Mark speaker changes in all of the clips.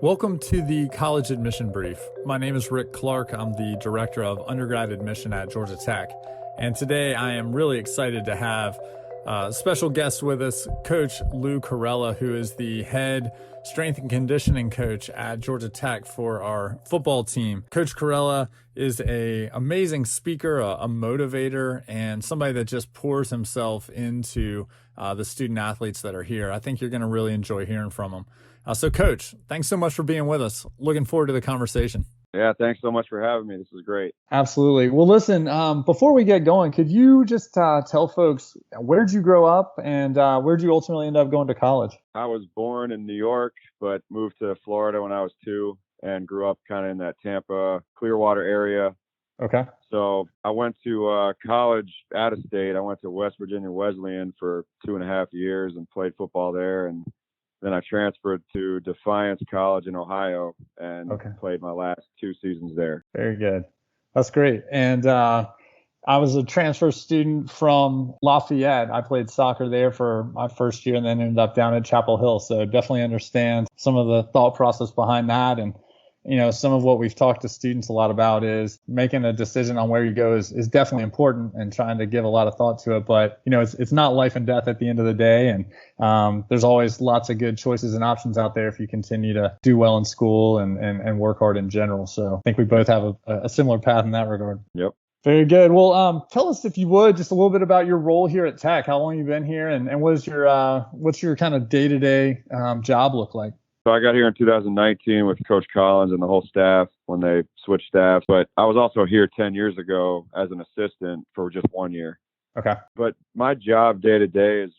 Speaker 1: Welcome to the College Admission Brief. My name is Rick Clark. I'm the Director of Undergrad Admission at Georgia Tech. And today I am really excited to have a special guest with us, Coach Lou Corella, who is the head strength and conditioning coach at Georgia Tech for our football team. Coach Corella is an amazing speaker, a motivator, and somebody that just pours himself into the student athletes that are here. I think you're going to really enjoy hearing from him. So, Coach, thanks so much for being with us. Looking forward to the conversation.
Speaker 2: Yeah, thanks so much for having me. This is great.
Speaker 1: Absolutely. Well, listen, before we get going, could you just tell folks, where'd you grow up and where'd you ultimately end up going to college?
Speaker 2: I was born in New York, but moved to Florida when I was 2 and grew up kind of in that Tampa, Clearwater area.
Speaker 1: Okay.
Speaker 2: So I went to college out of state. I went to West Virginia Wesleyan for 2.5 years and played football there. And then I transferred to Defiance College in Ohio and played my last 2 seasons there.
Speaker 1: Very good. That's great. And I was a transfer student from Lafayette. I played soccer there for my first year and then ended up down at Chapel Hill. So definitely understand some of the thought process behind that. And, you know, some of what we've talked to students a lot about is making a decision on where you go is definitely important and trying to give a lot of thought to it. But, you know, it's not life and death at the end of the day. And there's always lots of good choices and options out there if you continue to do well in school and work hard in general. So I think we both have a similar path in that regard.
Speaker 2: Yep.
Speaker 1: Very good. Well, tell us, if you would, just a little bit about your role here at Tech. How long you've been here, and what's your kind of day-to-day job look like?
Speaker 2: So I got here in 2019 with Coach Collins and the whole staff when they switched staff. But I was also here 10 years ago as an assistant for just 1 year.
Speaker 1: Okay.
Speaker 2: But my job day to day is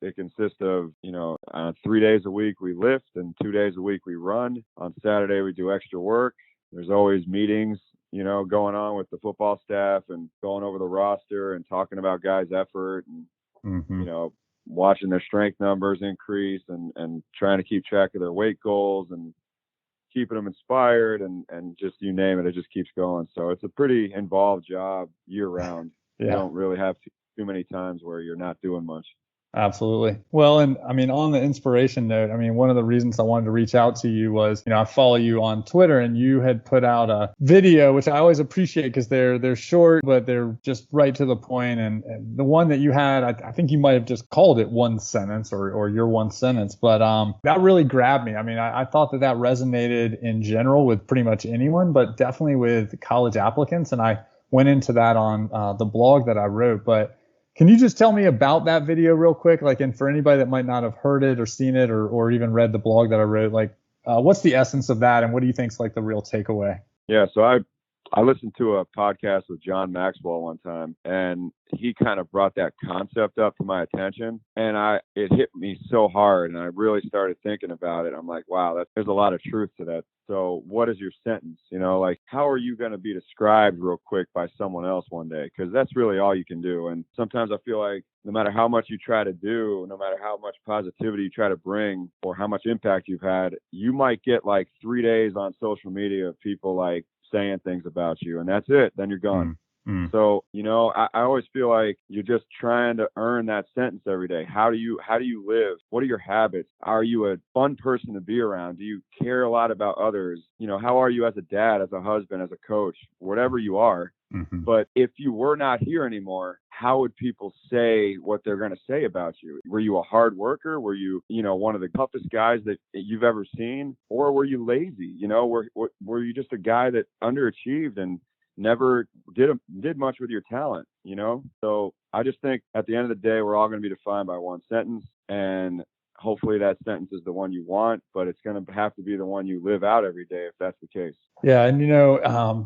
Speaker 2: it consists of, 3 days a week we lift and 2 days a week we run. On Saturday we do extra work. There's always meetings, going on with the football staff and going over the roster and talking about guys' effort and, watching their strength numbers increase and trying to keep track of their weight goals and keeping them inspired and just, you name it just keeps going. So it's a pretty involved job year round.
Speaker 1: Yeah.
Speaker 2: You don't really have too many times where you're not doing much.
Speaker 1: Absolutely. Well, and I mean, on the inspiration note, I mean, one of the reasons I wanted to reach out to you was, I follow you on Twitter and you had put out a video, which I always appreciate because they're short, but they're just right to the point. And the one that you had, I think you might have just called it one sentence or your one sentence, but that really grabbed me. I mean, I thought that resonated in general with pretty much anyone, but definitely with college applicants. And I went into that on the blog that I wrote, but can you just tell me about that video real quick? And for anybody that might not have heard it or seen it or even read the blog that I wrote, what's the essence of that and what do you think is the real takeaway?
Speaker 2: Yeah, so I listened to a podcast with John Maxwell one time and he kind of brought that concept up to my attention and it hit me so hard and I really started thinking about it. I'm like, wow, there's a lot of truth to that. So what is your sentence? How are you going to be described real quick by someone else one day? Because that's really all you can do. And sometimes I feel like no matter how much you try to do, no matter how much positivity you try to bring or how much impact you've had, you might get 3 days on social media of people saying things about you and that's it. Then you're gone. Mm. So, I always feel like you're just trying to earn that sentence every day. How do you live? What are your habits? Are you a fun person to be around? Do you care a lot about others? How are you as a dad, as a husband, as a coach, whatever you are? Mm-hmm. But if you were not here anymore, how would people say what they're going to say about you? Were you a hard worker? Were you, one of the toughest guys that you've ever seen? Or were you lazy? Were you just a guy that underachieved and never did much with your talent, So I just think at the end of the day, we're all going to be defined by one sentence and hopefully that sentence is the one you want, but it's going to have to be the one you live out every day if that's the case.
Speaker 1: Yeah. And,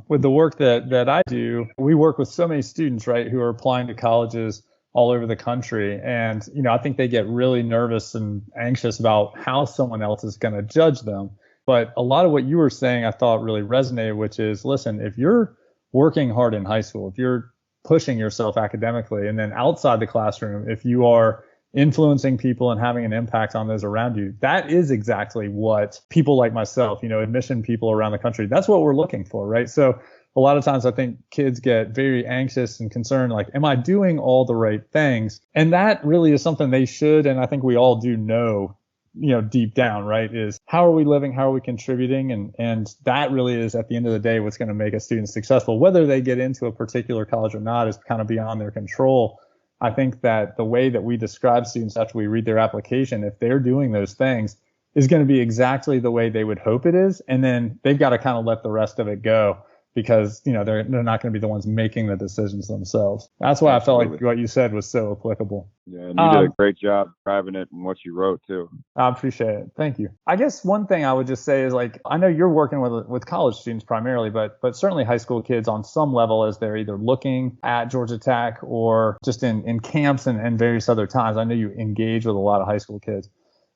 Speaker 1: with the work that I do, we work with so many students, right, who are applying to colleges all over the country. And, I think they get really nervous and anxious about how someone else is going to judge them. But a lot of what you were saying, I thought really resonated, which is, listen, if you're working hard in high school, if you're pushing yourself academically, and then outside the classroom, if you are influencing people and having an impact on those around you, that is exactly what people like myself, admission people around the country, that's what we're looking for, right? So a lot of times I think kids get very anxious and concerned, am I doing all the right things? And that really is something they should, and I think we all do know deep down, right, is how are we living? How are we contributing? And that really is, at the end of the day, what's going to make a student successful. Whether they get into a particular college or not is kind of beyond their control. I think that the way that we describe students after we read their application, if they're doing those things, is going to be exactly the way they would hope it is. And then they've got to kind of let the rest of it go, because, they're not going to be the ones making the decisions themselves. That's why I felt like what you said was so applicable.
Speaker 2: Yeah, and you did a great job describing it and what you wrote too.
Speaker 1: I appreciate it. Thank you. I guess one thing I would just say is, like, I know you're working with college students primarily, but certainly high school kids on some level, as they're either looking at Georgia Tech or just in camps and various other times. I know you engage with a lot of high school kids.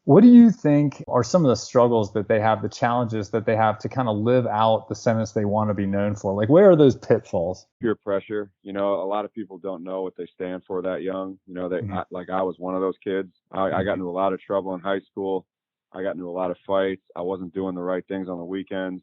Speaker 1: What do you think are some of the struggles that they have, the challenges that they have to kind of live out the sentence they want to be known for? Like, where are those pitfalls?
Speaker 2: Peer pressure. A lot of people don't know what they stand for that young. I was one of those kids. I got into a lot of trouble in high school. I got into a lot of fights. I wasn't doing the right things on the weekends.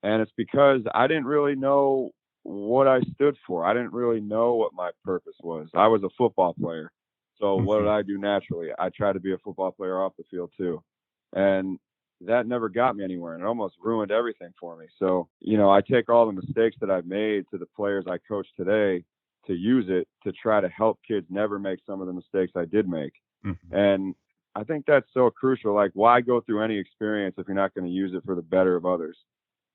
Speaker 2: And it's because I didn't really know what I stood for. I didn't really know what my purpose was. I was a football player. So what did I do naturally? I tried to be a football player off the field too. And that never got me anywhere, and it almost ruined everything for me. So, I take all the mistakes that I've made to the players I coach today to use it to try to help kids never make some of the mistakes I did make. Mm-hmm. And I think that's so crucial. Like, why go through any experience if you're not going to use it for the better of others?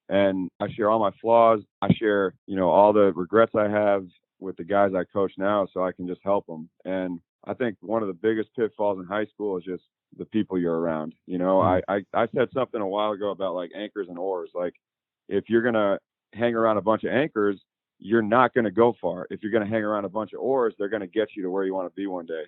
Speaker 2: And I share all my flaws. I share, all the regrets I have with the guys I coach now, so I can just help them. And I think one of the biggest pitfalls in high school is just the people you're around. I said something a while ago about, like, anchors and oars. Like, if you're going to hang around a bunch of anchors, you're not going to go far. If you're going to hang around a bunch of oars, they're going to get you to where you want to be one day.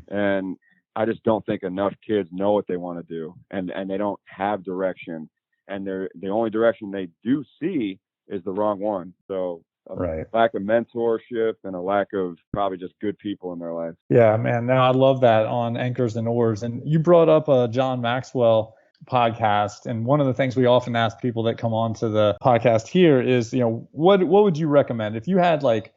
Speaker 2: And I just don't think enough kids know what they want to do, and they don't have direction. And the only direction they do see is the wrong one. So lack of mentorship and a lack of probably just good people in their life.
Speaker 1: Yeah, man. No, I love that on Anchors and Oars. And you brought up a John Maxwell podcast. And one of the things we often ask people that come on to the podcast here is, what would you recommend? If you had, like,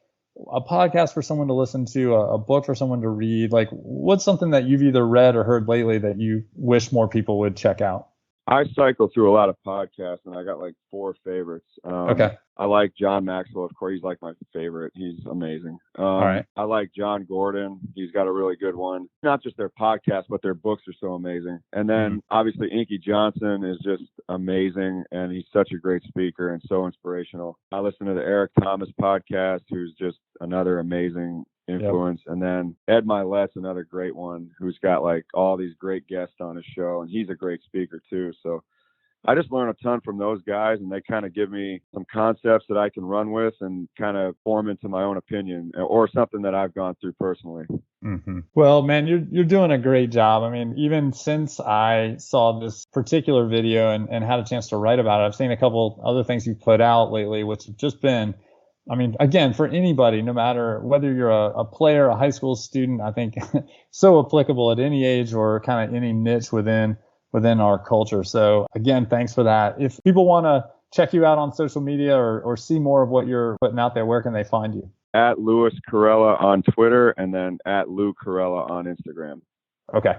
Speaker 1: a podcast for someone to listen to, a book for someone to read, like, what's something that you've either read or heard lately that you wish more people would check out?
Speaker 2: I cycle through a lot of podcasts, and I got like 4 favorites.
Speaker 1: Okay.
Speaker 2: I like John Maxwell, of course. He's like my favorite. He's amazing.
Speaker 1: All right.
Speaker 2: I like John Gordon. He's got a really good one. Not just their podcast, but their books are so amazing. And then obviously Inky Johnson is just amazing, and he's such a great speaker and so inspirational. I listen to the Eric Thomas podcast, who's just another amazing influence. Yep. And then Ed Milet's another great one, who's got like all these great guests on his show, and he's a great speaker too. So I just learn a ton from those guys, and they kind of give me some concepts that I can run with and kind of form into my own opinion or something that I've gone through personally.
Speaker 1: Mm-hmm. Well, man, you're doing a great job. I mean, even since I saw this particular video and had a chance to write about it, I've seen a couple other things you've put out lately, which have just been, I mean, again, for anybody, no matter whether you're a player, a high school student, I think so applicable at any age or kind of any niche within our culture. So again, thanks for that. If people want to check you out on social media or see more of what you're putting out there, where can they find you?
Speaker 2: At Louis Carella on Twitter, and then at Lou Carella on Instagram.
Speaker 1: Okay.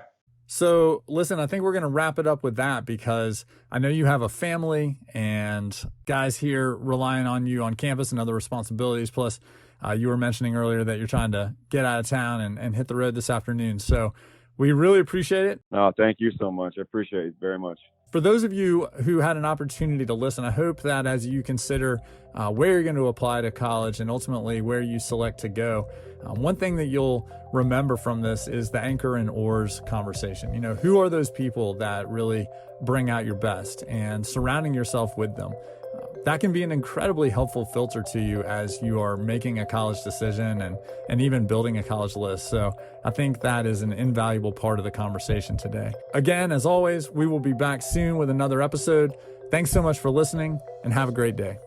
Speaker 3: So listen, I think we're going to wrap it up with that, because I know you have a family and guys here relying on you on campus and other responsibilities. Plus, you were mentioning earlier that you're trying to get out of town and hit the road this afternoon. So we really appreciate it.
Speaker 2: Oh, thank you so much. I appreciate it very much.
Speaker 3: For those of you who had an opportunity to listen, I hope that as you consider where you're going to apply to college and ultimately where you select to go, one thing that you'll remember from this is the anchor and oars conversation. You know, who are those people that really bring out your best, and surrounding yourself with them. That can be an incredibly helpful filter to you as you are making a college decision and even building a college list. So I think that is an invaluable part of the conversation today. Again, as always, we will be back soon with another episode. Thanks so much for listening, and have a great day.